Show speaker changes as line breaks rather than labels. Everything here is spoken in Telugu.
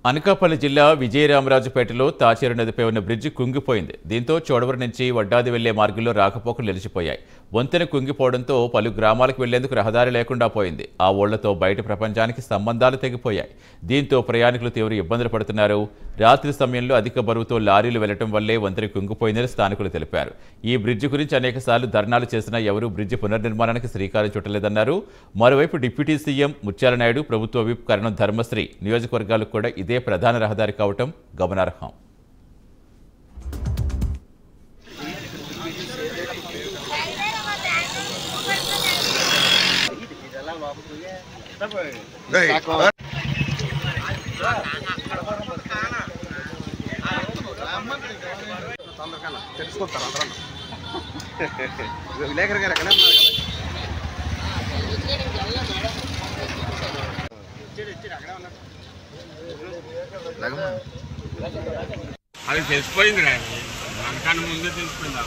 అనకాపల్లి జిల్లా విజయరామరాజుపేటలో తాచేరు నదిపై ఉన్న బ్రిడ్జి కుంగిపోయింది. దీంతో చోడవరం నుంచి వడ్డాది వెళ్లే మార్గంలో రాకపోకలు నిలిచిపోయాయి. వంతెన కుంగిపోవడంతో పలు గ్రామాలకు వెళ్లేందుకు రహదారి లేకుండా పోయింది. ఆ ఓళ్లతో బయట ప్రపంచానికి సంబంధాలు తెగిపోయాయి. దీంతో ప్రయాణికులు తీవ్ర ఇబ్బందులు పడుతున్నారు. రాత్రి సమయంలో అధిక బరువుతో లారీలు వెళ్లడం వల్లే వంతెన కుంగిపోయిందని స్థానికులు తెలిపారు. ఈ బ్రిడ్జి గురించి అనేకసార్లు ధర్నాలు చేసినా ఎవరూ బ్రిడ్జి పునర్నిర్మాణానికి శ్రీకారం చుట్టలేదన్నారు. మరోవైపు డిప్యూటీ సీఎం ముత్యాల నాయుడు, ప్రభుత్వ విప్ కరణం ధర్మశ్రీ నియోజకవర్గాలకు కూడా ఇదే ప్రధాన రహదారి కావటం గమనార్హం.
విలేకరు గారు ఎక్కడ
అది తెలిసిపోయింది మనకన్నా ముందే తెలిసిపోయింది.